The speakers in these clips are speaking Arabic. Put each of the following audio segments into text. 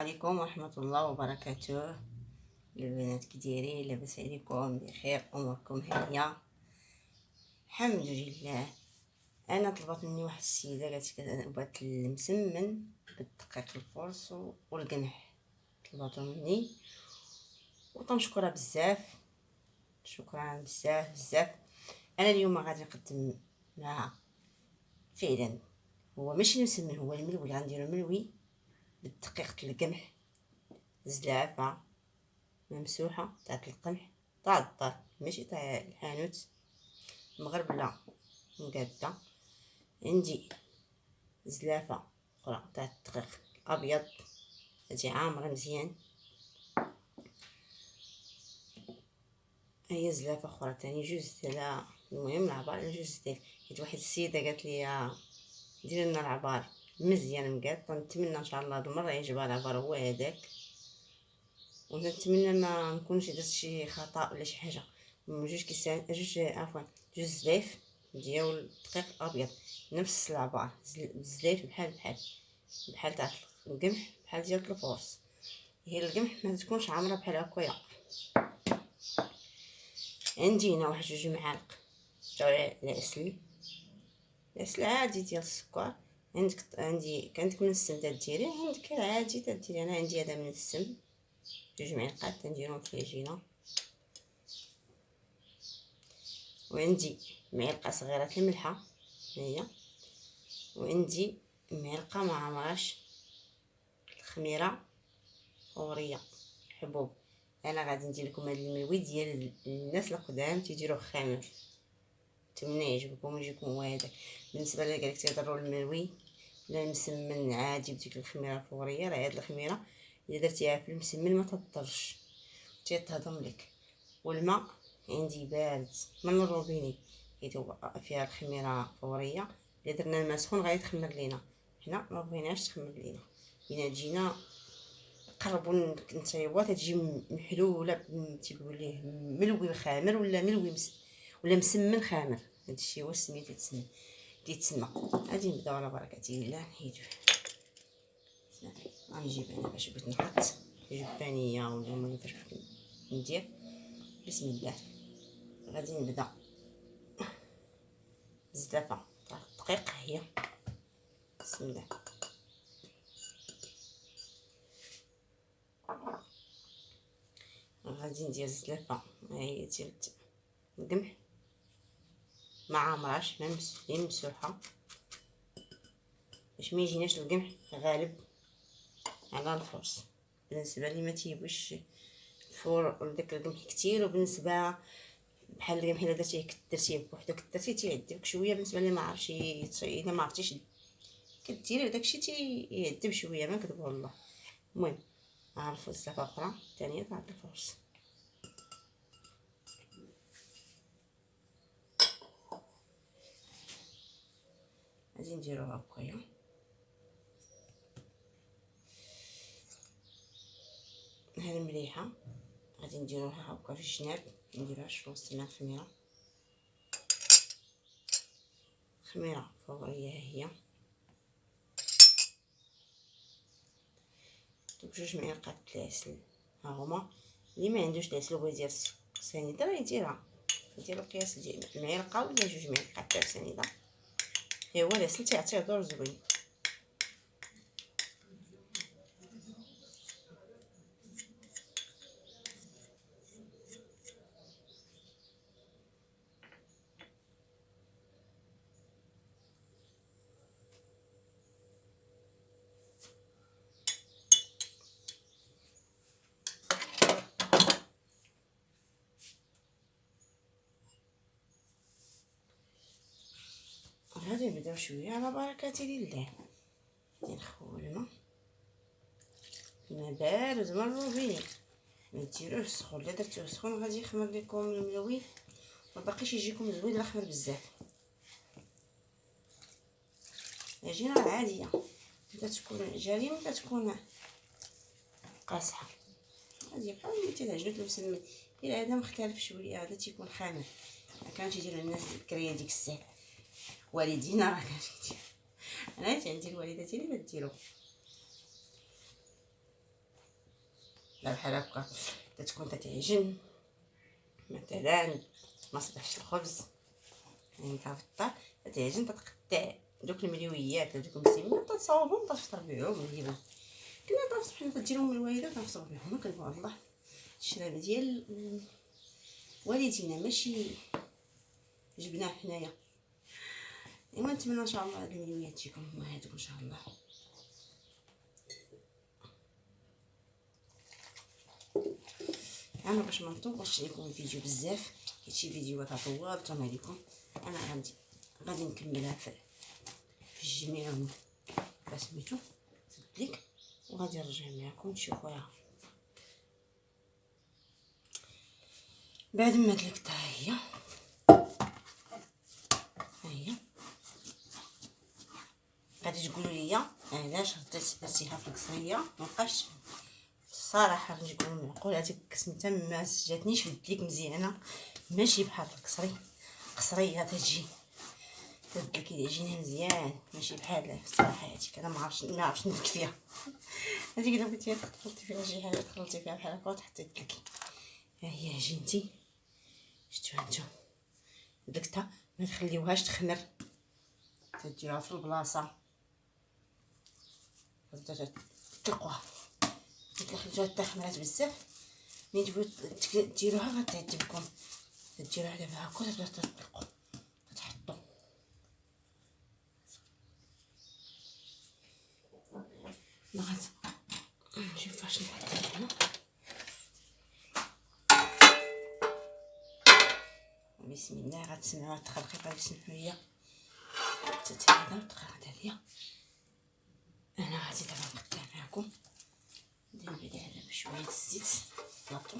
عليكم ورحمة الله وبركاته. البنات كي دايرين؟ لاباس عليكم؟ بخير؟ اموركم هانيه؟ الحمد لله. انا طلبت مني واحد السيده قالت بغات المسمن بالدقيق الفرص والقمح، طلباتو مني وتنشكرها بزاف. شكرا بزاف بزاف. انا اليوم غادي نقدم معها فعلا هو ماشي المسمن، هو الملوي. غنديرو ملوي بالدقيق القمح، زلافه ممسوحه تاع القمح تاع الدار ماشي تاع الحانوت، مغربله مقاده. عندي زلافه اخرى تاع الدقيق الابيض هادي عامره مزيان. هي زلافه اخرى تاني جوج ديال المهم العبار جوج ديال حيت واحد السيده قالت لي ديري لنا العبار مزيان مقاد. نتمنى ان شاء الله هاد المره يعجبها العبار هو هذاك، ونتمنى ما نكونش درت شي خطا ولا شي حاجه. جوج كيسان جوج زلايف ديال الدقيق الابيض نفس العبار، الزلايف بحال تاع القمح بحال ديال الفورس. هي القمح ما تكونش عامره بحال هكايا. عندي هنا واحد جوج معالق تاع العسل عادي ديال السكر. عندك من السم تديري، عندك عادي تديري. انا عندي هذا من السم جوج معلقات تنديرهم في العجينه. وعندي معلقه صغيره الملحه هي، وعندي معلقه ما عمراش الخميره فوريه حبوب. انا غادي ندير لكم هذا الملوي ديال الناس القدام تيديروه خامر، نتمنى يعجبكم ويجيكم هو هذاك. بالنسبه للي قالك تيضروا الملوي ولا المسمن عادي بديك الخميره الفوريه، راه هاد الخميره الا درتيها في المسمن ما تضرش تيتهضم لك. والماء عندي بارد من الروبيني حيت هو فيها الخميره فوريه. الا درنا الماء سخون غادي تخمر لينا، حنا ما بغيناش تخمر لينا. بينا تجينا قربوا نطيبوها تجي محلوله تيقولوا ليه ملوي خامر ولا ملوي ولا مسمن خامر. هادشي هو السميه تيتسمى. غادي نبداو على بركه الله نحيدو. غنجيب انا باش بغيت نحط جبانيه ولا المهم فاش بغيت ندير. بسم الله. غادي نبدا الزلافه تاع الدقيق هي. بسم الله. غادي ندير الزلافه هي ديال القمح ما عامراش ممسوحه باش ما يجيناش القمح غالب على الفرص. بالنسبه لي ما تيبوش الفور داك القمح كتير، وبالنسبه بحال القمح الا درتيه بوحدو كثرتيه تيعذبك شويه. بالنسبه لي ما عرفتش الا ما عرفتيش كديري داكشي تيعذب شويه ما كتبغوا والله. المهم عرفوا الزلافه اخرى ثانيه تاع الفرص. غادي نديروها هكايا. هذه مليحه غادي نديروها هكا في الجناب، نديروهاش في وسط الماء. خميره فوريه هي جوج معلقات العسل ها هما. اللي ما عندوش العسل وبغى يدير سنيده راه يديرها، يدير القياس ديال معلقه ولا جوج معلقات تاع سنيده. هو العسل تيعطيه دور زوين. غادي نبداو شويه على بركه الله. ندخلو الماء بارد من الروبيني، ما ديروش سخون. الا درتوه سخون غادي يخمر لكم الملوي ما باقيش يجيكم زوين لا خمر بزاف. العجينه عاديه تكون جاريه ولا تكون قاصحه غادي بحال اللي تتعجنوا المسمن. الا هذا مختلف شويه، هذا تيكون خامر. كانوا تيديروا الناس الكريه ديك الساعه والدينا راه كانوا تيديروا. انا عندي الوالده ديالي ما ديرو. بحال هكا تتكون تتعجن مثلا ما صبحش الخبز يعني في الدار تتعجن تتقطع دوك المليويات دوك المسمنين تتصاوبهم تفطر بهم الجبن. كنا تنصح حنا تديرهم من الوالده تنفطروا بهم كنقول والله الشراب ديال والدينا ماشي جبناه حنايا. ايوا نتمنى ان شاء الله هاد المليويات تجيكم هما هادوك ان شاء الله. انا باش ما نطولش عليكم الفيديو بزاف حيت شي فيديوهات طولتهم عليكم، انا غادي نكملها في الجميع فسميتو تدليك وغادي نرجع معكم تشوفوها بعد ما دلكتها. هي غادي تقولوا لي علاش درتيها في القصريه. مابقاش الصراحه غادي نقول معقول هذيك سميتها ما جاتنيش في الدليك مزيانه، ماشي بحال القصري. قصريه تجي تدلك العجينه مزيان ماشي بحال الصراحه هذيك انا ما عرفتش ندير فيها. هذيك الا بغيتي تخلطي فيها شي حاجه تخلطي فيها بحال هكا وتحطي لك. ها هي عجينتي شفتوها نتوما دلكتها ما تخليوهاش تخمر تديروها في البلاصه تطلقوها خليتوها تخمرات بزاف. ملي تبغيو ديروها غتعجبكم ديروها دابا هكا تبداو تطلقوا تحطوا ما نشوف فاش نحطها هنا. بسم الله غتسمعوا هاد التخلقيقه اللي سمحوا لي تتهدا وتقعد عليا. انا غادي دابا نقطع معكم ندير بدايه بشويه الزيت لاطو.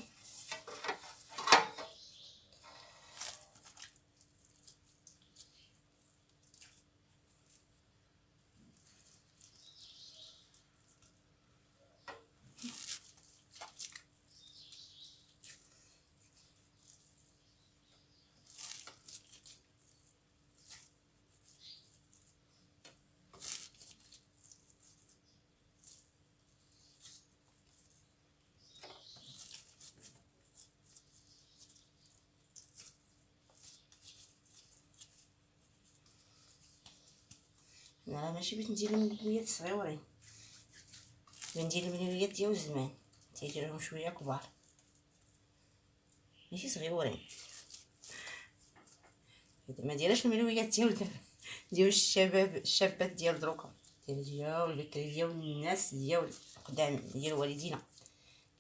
انا ماشي بغيت ندير المليويات صغيورين، ندير المليويات ديال زمان تيديروهم شويه كبار ماشي صغيورين. ما ديرش الملويات ديال الشابات ديال دروكا ديال البكري ديال الناس ديال قدام ديال والدينا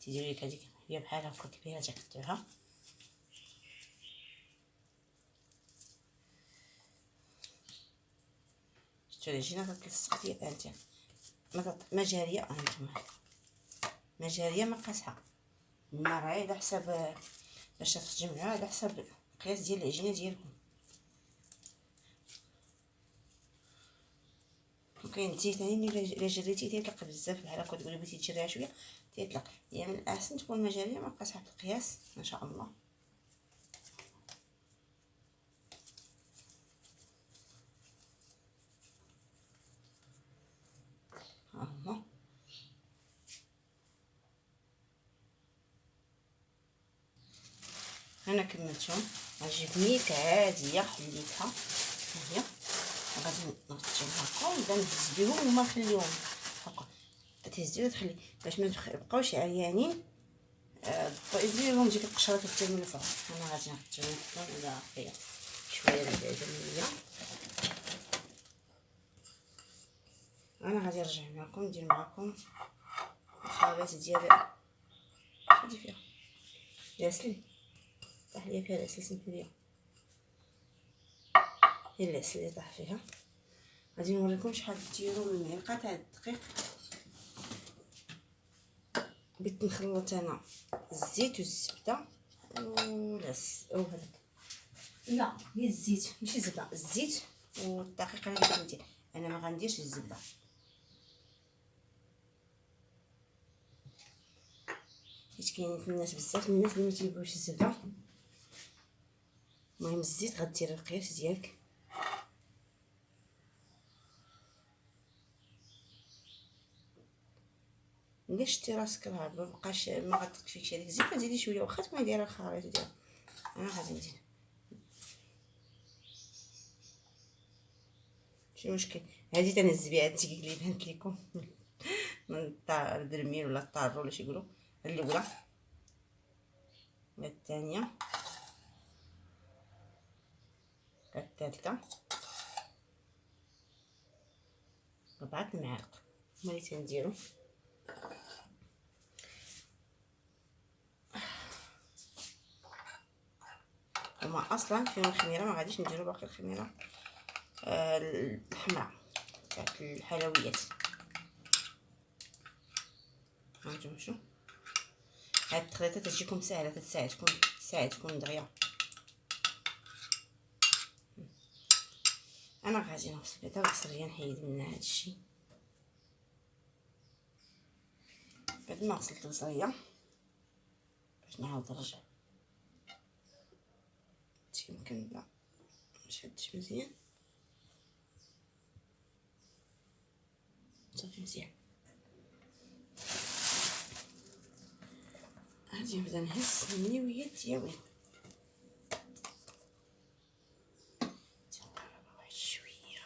تيديروا لك هذيك هي بحال هكا كبيره تقطعوها. شتو العجينه تتلصق ديال انت ما جاريه انتما ما جاريه ما قاصحه النار على حساب باش تجمعوها على حساب القياس ديال العجينه ديالكم. وكاين الزيت ثاني الا جريتي تيطلق بزاف بحال هكا تقولي بغيتي تجريها شويه تيطلق. يعني من الاحسن تكون مجاريه ما قاصحه في القياس ما شاء الله. الله انا كملتهم عجبني عاديه خليتها هي غادي نغطيهم هكا ونبدا نهز بهم وما نخليهم هكا تهزي تخلي باش ما يبقاوش عريانين. ديري لهم ديك القشره كتجي من الفوق. انا غادي نغطيهم على فيها شويه د العجينه. انا غادي نرجع معكم ندير معكم الخليط ديال شدي فيها العسل طاح ليا فيها العسل سمحوا لي هي العسل اللي طاح فيها. غادي نوريكم شحال ديروا من المعلقه تاع الدقيق. بغيت نخلط انا الزيت والزبده والعسل وهذاك لا هي الزيت ماشي الزبده الزيت والدقيق. انا اللي ندير انا ما غنديرش الزبده حيت كاين الناس بزاف الناس اللي ما تيبغيوش الزبده. المهم الزيت غدير القياس ديالك. الا شتي راسك راه مبقاش ما غتكفيكش هذيك الزيت، زيدي شويه واخا تكوني دايره الخليط ديالها. انا غادي ندير ماشي مشكل. هادي تنهز بها الدقيق اللي بانت لكم من الدرميل ولا الطارو ولا شيقولوا. الاولى الثانيه الثالثه 4 المعالق هما اللي تنديرو. هما اصلا فيهم الخميره، ما غاديش نديرو باقي الخميره الحمراء تاع الحلويات. هانتوما شوف هاد التخليطه تجيكم ساهله، تساعدكم دغيا. انا غادي نغسل هذا البصريه نحيد منها هادشي. بعد ما غسلت البصريه باش نعاود نرجع يمكن لا مشدش مزيان صافي مزيان. غادي نبدا نهز النيويات ديالي، تنقلبها واحد شويه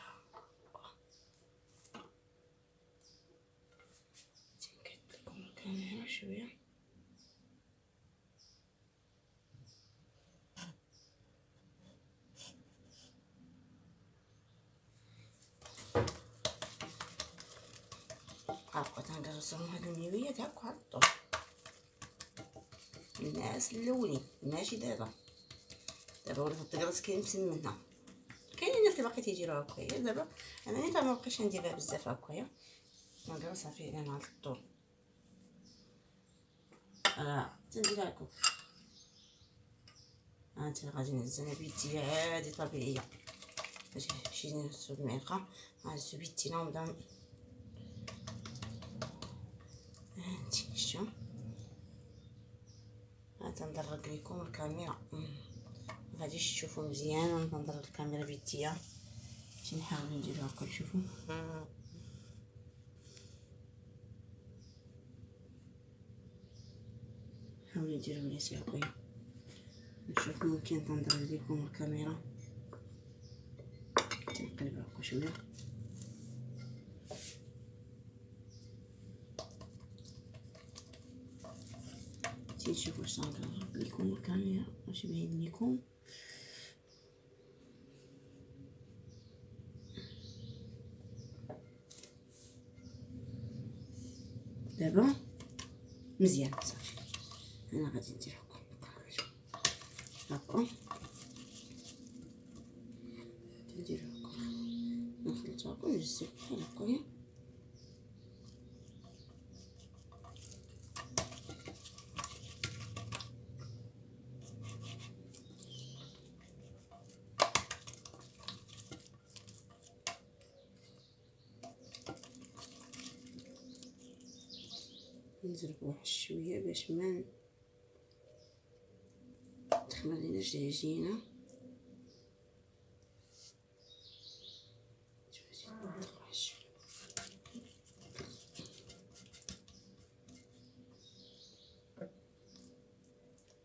تنكد لكم الكاميرا شويه. هاكا تنقرصهم هاد النيويات هاكا على الطول. الناس الاولين ماشي دابا ولات تقرص كاين مسمنها، كاين الناس اللي باقي تيديروها هكايا. دابا انا نيت ما بقيتش نديرها بزاف هكايا، نقرصها فعلا على الطول. تنديرها هكا. هانت غادي نهزها بيدي عادي طبيعيه باش شي نهزو بالمعلقه. غنهزو بيدينا ونبدا هانتي شتو. تندرك لكم الكاميرا غاديش تشوفوا مزيان، وانا تندرك الكاميرا بيديا باش نحاول نديرو هكا تشوفوا. حاولوا ديروا لي هكايا نشوف ممكن تندرك لكم الكاميرا. تنقلبها هكا شويه تنشوفوا واش تندرك لكم الكاميرا واش باين لكم. دابا مزيان صافي. انا غادي ندير هكا ندير هكا نخلط هكا نجزو بحال هكايا. نزرب واحد شويه باش ما تخمرليناش العجينه.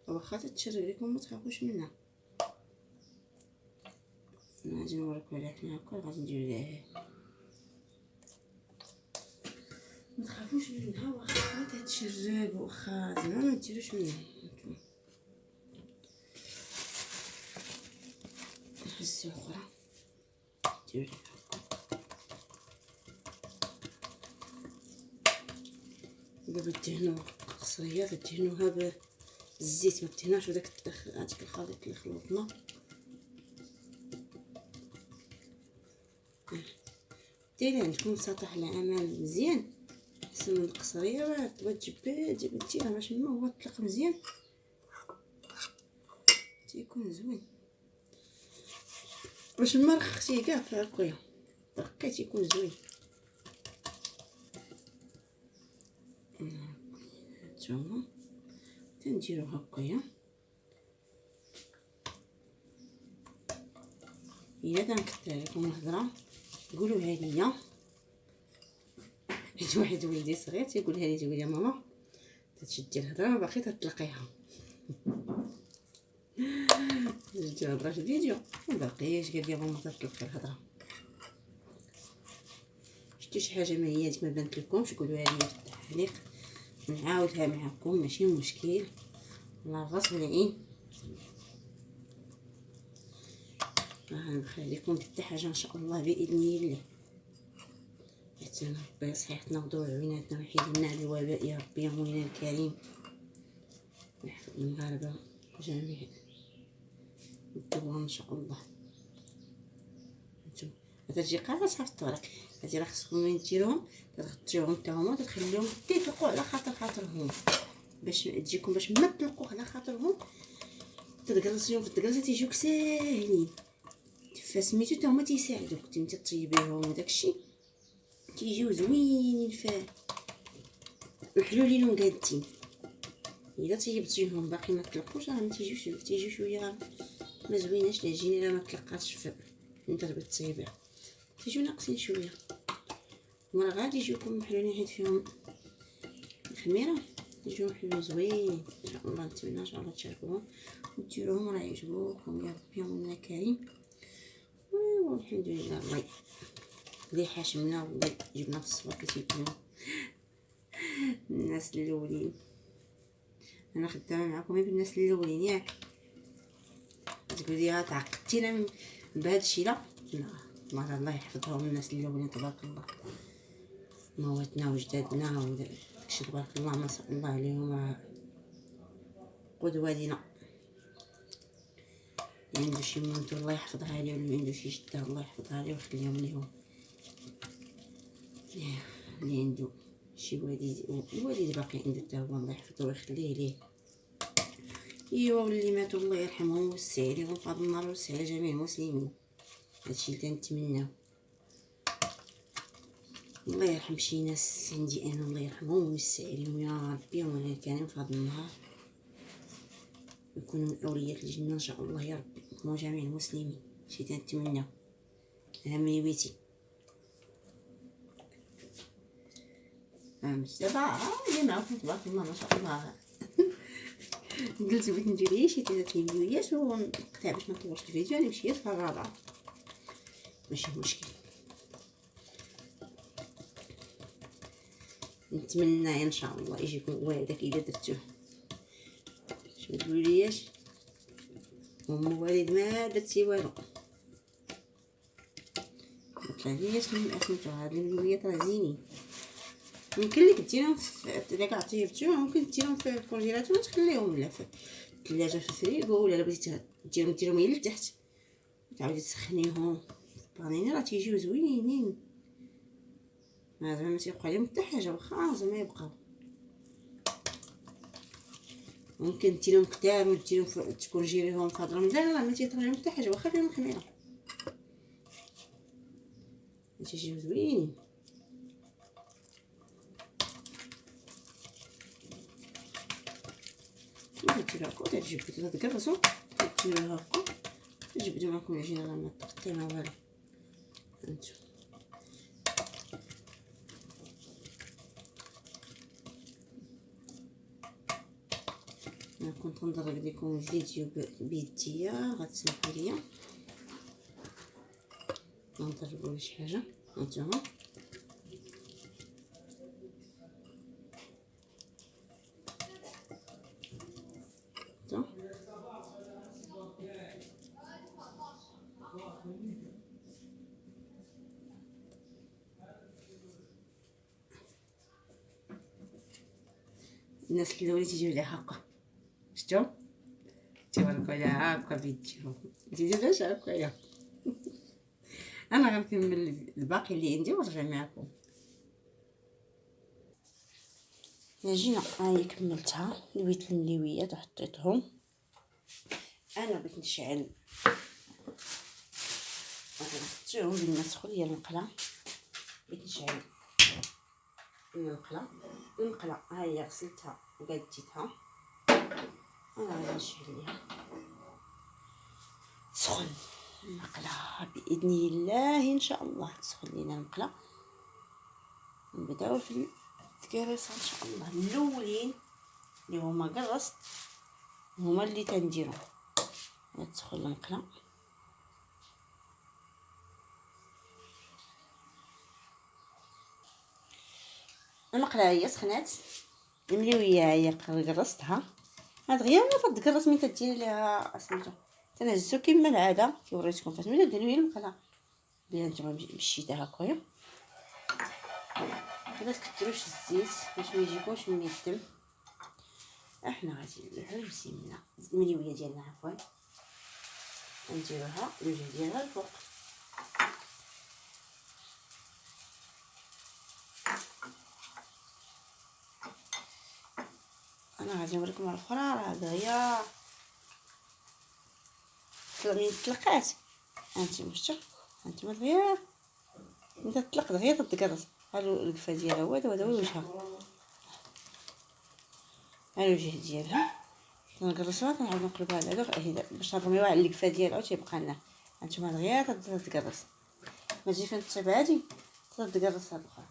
واخا تتشرب لكم ما تخافوش منها. انا غادي نوريكم على حنا هكا غادي نديرو ليه ما تخافوش منها. واخا تتشرب واخا زعما ما ديروش منها. نهزو اخرى ديرو دابا دهنوا القصريه دهنوها بالزيت، ما دهناش بداك هذيك الخليط اللي خلطنا. ديري عندكم سطح العمل مزيان احسن من القصريه. تجبديها باش ما هو طلق مزيان تيكون زوين. باش ما رخصتيه كاع في هكايا دقيق تيكون زوين. هانتوما تنديرو هكايا. الا تنكثر عليكم الهضره قولوها ليا حيت واحد ولدي صغير تيقولها لي، تيقول يا ماما تشدي الهضره باقي تطلقيها. جبت الهضره في الفيديو مباقيش، قال لي ماما تطلقي الهضره. شفتو شي حاجه ما هي ديك ما بانت لكمش قولوها لي في التعليق نعاودها معكم، ماشي مشكل. الله الراس والعين ما نخلي لكم حتى حاجه ان شاء الله باذن الله. حتى ربي يصحيحنا ودور عويناتنا ويحيد لنا هذا الوباء يا ربي يا مولانا الكريم، ويحفظ المغاربه جميع الدول ان شاء الله. نتوما تجي قاصحه في الطريق، هادي راه خصكم ملي ديروهم تغطيوهم حتى هما تخليهم حتى يطلقوا على خاطرهم، باش تجيكم باش ما تطلقوا على خاطرهم تتجلسيهم في الدكازه تيجيوك ساهلين. فسميتو حتى هما تيساعدوك انت طيبيهم وداكشي تيجيو زوينين محلولين وقادين. الا تيجبتيهم باقي ما تطلقوش راه ما تيجيو شويه ما زويناش العجينه الا ما طلقاتش في انت تبغي تطيبيها تيجيو ناقصين شويه. هما راه غادي يجيوكم محلولين حيت فيهم الخميره، يجيو محلولين زوين ان شاء الله. نتمنى ان شاء الله تشاركوهم وديروهم راه يعجبوكم يا ربي يا مولانا كريم. والحمد لله الله اللي حاشمنا واللي جبنا في الصبر كتيكونوا الناس الاولين. انا خدامه معكم غير بالناس الاولين ياك تقولي تعقدتينا بهذا الشيء. لا ما الله يحفظهم الناس الاولين تبارك الله، مواتنا وجدادنا وداكشي تبارك الله ما شاء الله عليهم راه قدوه لينا. عنده شي مامتو الله يحفظها ليه، ولا عنده شي جده الله يحفظها ليه ويخليهم ليهم، اللي عنده شي الوالد باقي عنده حتى هو الله يحفظه ويخليه ليه. ايوا واللي ماتوا الله يرحمهم ويوسع عليهم في هذا النهار ويوسع على جميع المسلمين، هادشي اللي كنتمناه. الله يرحم شي ناس عندي انا الله يرحمهم ويوسع عليهم يا ربي ومولانا الكريم في هذا النهار، يكونوا من اولياء الجنه ان شاء الله يا ربي وجميع المسلمين. شي كنتمناه اهم من بيتي. دابا اللي معكم تبارك الله ما شاء الله قلت بغيت ندير ليا شي 3 فيديوهات ونقطع باش ما نطولش الفيديو. انا مشيت في الرابعه ماشي مشكل. نتمنى ان شاء الله يجيكم وعدك الا درتوه. باش ما تقولياش والد ما درتي والو مطلعلياش من اسمتو. هاد الفيديوهات راه زينين، يمكن لك ديرهم الا كاع طيبتوهم ممكن ديرهم في الكونجيلاتور وتخليهم ولا في الثلاجه في الفريغو، ولا بغيتي ديرهم غير لتحت تعاودي تسخنيهم بانين راه تيجيو زوينين. زعما ما تيبقى عليهم حتى حاجه واخا زعما يبقاو. ممكن ديرهم قدام وديرهم تكونجيليهم في هاد رمضان راه ما تيطرى لهم حتى حاجه واخا فيهم خميره تيجيو زوينين. ديروا هكا تجبدوا تقرصوا ديروها هكا تجبدوا معكم العجينه راه ما تقطعي ما والو. هانتو انا كنت ندرب لكم الفيديو بيديا غتسمحوا ليا نضربوا شي حاجه. هانتوما الناس اللي تيجيو ليها هكا شفتوا تيوريكوا ليها هكا بيديهم تيجيو باش هكايا. انا غنكمل الباقي اللي عندي ونرجع معكم. العجينه هاهي كملتها لويت المليويات وحطيتهم. انا بغيت نشعل غنحطيهم بالماء سخون ديال المقله. بغيت نشعل المقله ها هي غسلتها وقاديتها. انا غنشعل ليها سخون المقله باذن الله ان شاء الله تسخن لينا المقله. نبداو في التكريسه ان شاء الله. الاولين اللي هما قرصت هما اللي تنديرو. تدخل المقله، المقله هي سخنات المليويه، هي قرصتها هاد غير تتقرص من تديري ليها سميتو. تنهزو كيما العاده كي وريتكم فاش بدات ديروا هي المقله بلا نتوما مشيتها هكايا. ما تكثروش الزيت باش ما يجيكمش ميدم. احنا غادي نديرو السمنه المليويه ديالنا عفوا، نديروها الوجه ديالها الفوق. انا غادي نوريكم الاخرى راه دغيا من تلقات هانتوما شفتوا، هانتوما دغيا من تطلق دغيا تتقرص. ها القفا ديالها هو هذا هو وجهها، ها الوجه ديالها كنقرصوها كنعاود نقلبوها على هذا باش نرميوها على القفا ديالها وتيبقى لنا. هانتوما دغيا تتقرص، ما تجي فين تبعدي تتقرص. هاد الاخرى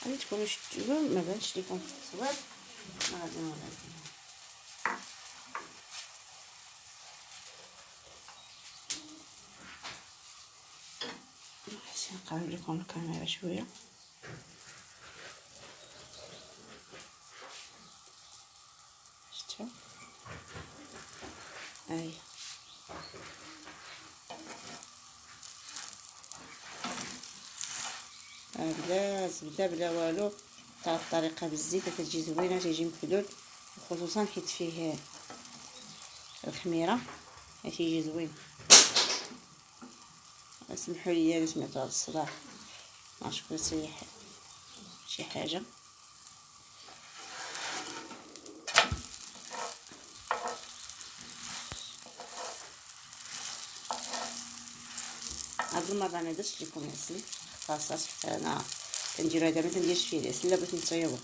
غادي تكونوا شفتوها ما بانش لكم في التصوير. غادي نوريكم نقرب لكم الكاميرا شويه. شفتوا هاي بلا زبده بلا والو، تاع الطريقه بالزيت كتجي زوينه، تيجي مفلول خصوصا حيت فيه الخميره تيجي زوين. اسمحوا لي الا سمعتوا هذا الصداع، معرفتش كون شي حاجه. هاد المره ما درتش لكم العسل خاصات، حتى انا كنديرو هذا ما تنديرش فيه العسل الا بغيت نطيبو.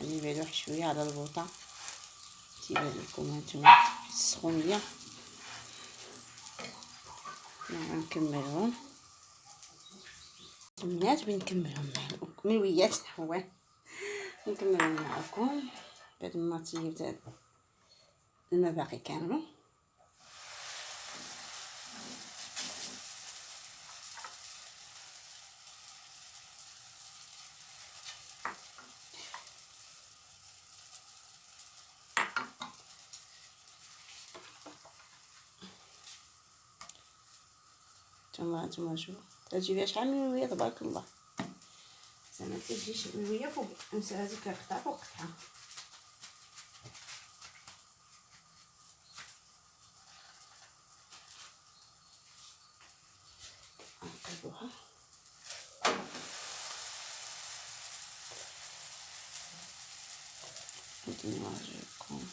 غادي نبعدو واحد شويه على البوطه تيبان لكم هانتوما في السخونيه. نكملهم تمنات بنكملهم معكم ملويات هو نكملهم معكم بعد ما طيبت الماء باقي كامل. نتوما شوفوا تجي شحال من ملويه تبارك الله، زعما تجيش ملويه فوق هذيك القطعه فوق قطعه. نقلبوها نوريكم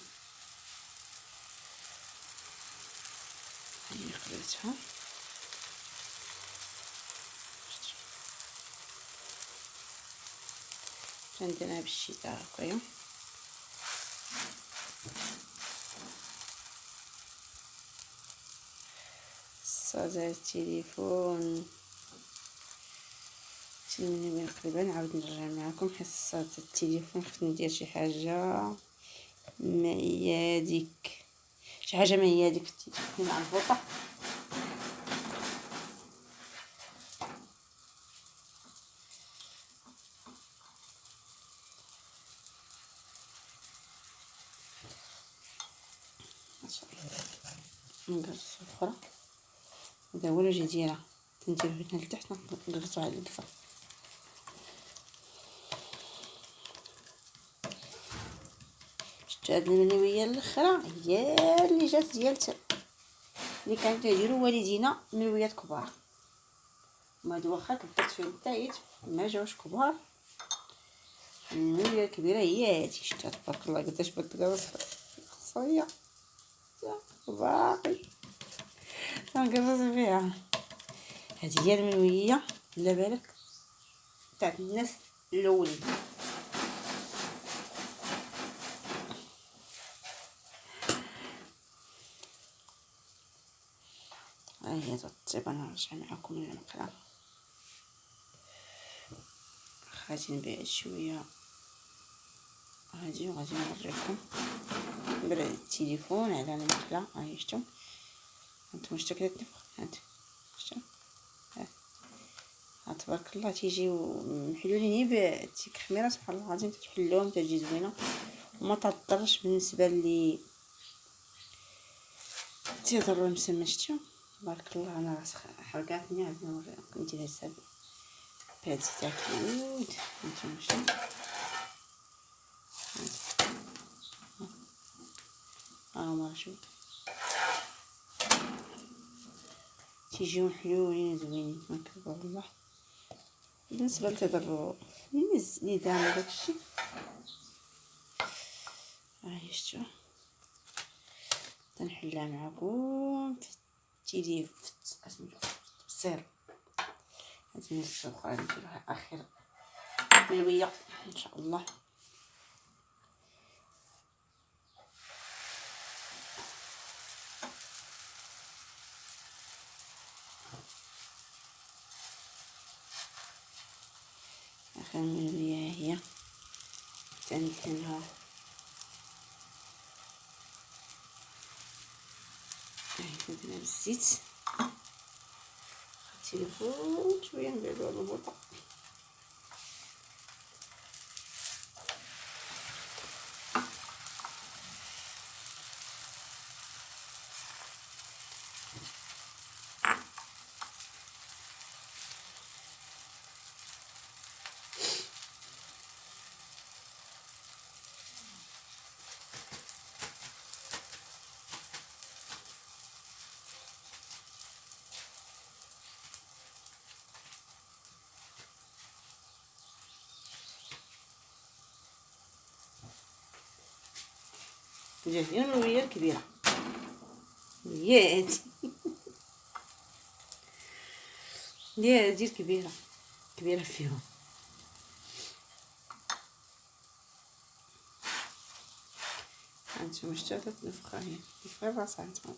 هي قليتها. عندنا بالشتاء هكايا. صدى التليفون سلموني من قريبا نعاود نرجع معكم حيت صدى التليفون خفت ندير شي حاجه ما هي ديك، شي حاجه ما هي ديك في التليفون مع البوطه. نقص الاخرى هذا هو الوجه ديالها، تنديرو هنا لتحت نقصو على القفا. شفتوا هاد المنويه الاخرى هي اللي جات ديال اللي كانوا تيديروا والدينا منويات كبار، هادو واخا كبرت فيهم التايت ما جاوش كبار. المنويه الكبيره هي هادي، شفتها تبارك الله قداش بتقرص خصوصيه باقي كنقرص فيها. هذه هي المنويه لا بالك تاع الناس الاولين. هي الطيبه. نرجع معكم للمقله. غادي نبعد شويه غادي نوريكم نبرد التليفون على المقله. هاي شفتوا هانتوما شفتوا كيف تنفخ. شفتوا تبارك الله تيجيو محلولين. ديك الخميره سبحان الله العظيم تتحلهم تجي زوينه وما تضرش بالنسبه لي تيضر المسمى. شفتوا تبارك الله. انا حرقاتني عاد نوريكم. ندير هسه بهاد الزيت العود. هانتوما شفتوا ما شوف تيجيو محلولين زوينين ما كذب والله. بالنسبه لتضرو اللي دام داكشي هاي شفتوا تنحلها معكم في اسميتو السير. هذه السوق غادي نديروها اخر ملويه ان شاء الله. اخر ملويه هي تندهنها نديرها بالزيت. التليفون شويه نبعدو على البوطه. جاهزين الملويه الكبيره مليات دير كبيره فيهم. هانتوما شفتوا تنفخها هي في راسها. هانتوما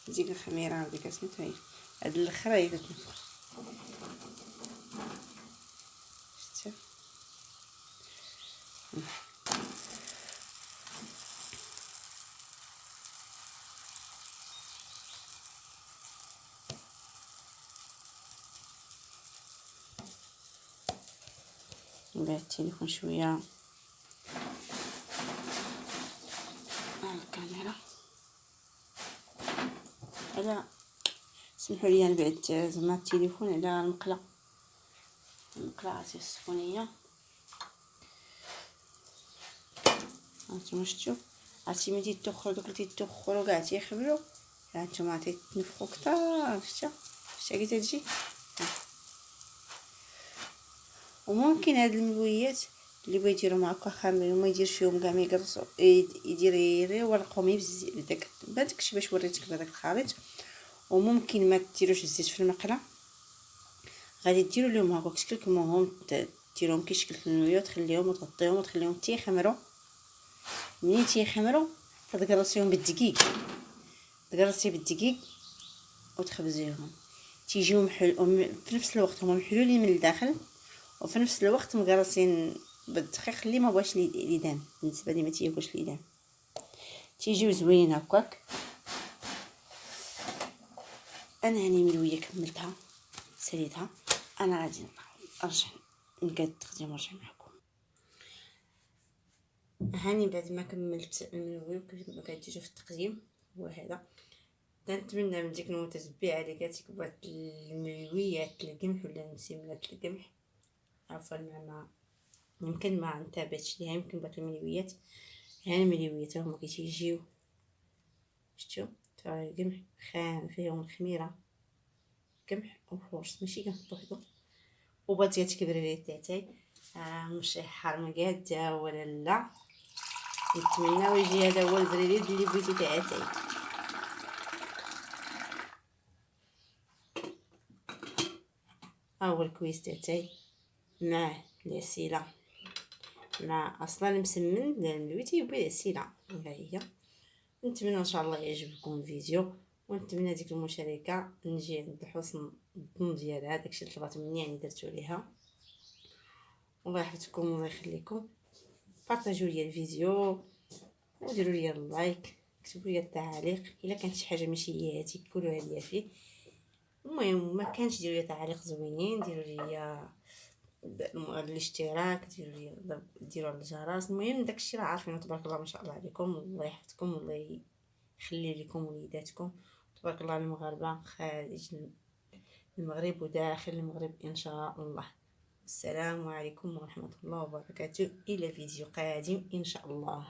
ديك الخميره هذيك سميتها هي هاد الاخرى هي تنفخ. شفتوا نبعد التليفون شويه على الكاميرا. على سمحوا لي نبعد زعما التليفون على المقله عرفتي السخونيه. هانتوما شفتوا عرفتي ملي تيدخلوا دوك اللي تيدخلوا كاع تيخبلوا هانتوما تيتنفخوا كثار. شفتي كي تجي. وممكن هاد الملويات اللي بغا يديرهم هكا خامرين وما يديرش فيهم كاع ما يقرصوا يدير غير ورقهم بداك داكشي باش وريتك بهذاك الخليط. وممكن ما ديروش الزيت في المقله غادي ديروا لهم هكا شكل كموهم ديروهم كي شكل الملويه وتخليهم وتغطيهم وتخليهم تيخمروا. ملي تيخمروا تقرصيهم بالدقيق وتخبزيهم تيجيو في نفس الوقت هما محلولين من الداخل وفي نفس الوقت مقرصين بالدقيق اللي ما بغاش ليدان. بالنسبه لي ما تياكلش ليدان تيجيو زوينين هكاك. انا هاني ملويه كملتها ساليتها. انا غادي نرجع نقاد التقديم ونرجع معكم. هاني بعد ما كملت الملويه كيف ما كتجي في التقديم هو هذا. كنتمنى من ديك المتتبعه اللي كاتك بغات الملويات القمح ولا المسمنات القمح عفوا ما يمكن ما نتابعتش ليها يمكن بغات الملويات. ها الملويات هما كيتيجيو شفتوا القمح خام فيهم الخميره قمح وفورس ماشي كنحطو فيهم وباطيه كبريت تاعتي ماشي حار مقاده ولا لا. نتمنى ويجي هذا هو البريد اللي بغيتي تاعتي. ها هو الكويس تاعتي مع العسيله مع اصلا مسمن الملوي تيبغي العسيله. ها هي. نتمنى ان شاء الله يعجبكم الفيديو ونتمنى ديك المشاركه نجي عند حسن الظن ديالها، داكشي اللي طلبات مني يعني درتو ليها. الله يحفظكم والله يخليكم. بارطاجيو ليا الفيديو وديروا لي اللايك، كتبوا لي التعاليق الا كانت شي حاجه ماشي هي هاتي قولوها لي فيه. المهم ما كانش ديروا لي تعاليق زوينين، ديروا لي الاشتراك، ديروا على الجرس. المهم داكشي راه عارفين. تبارك الله ما شاء الله عليكم، الله يحفظكم والله يخلي لكم وليداتكم. تبارك الله المغاربه خارج المغرب وداخل المغرب ان شاء الله. السلام عليكم ورحمه الله وبركاته، الى فيديو قادم ان شاء الله.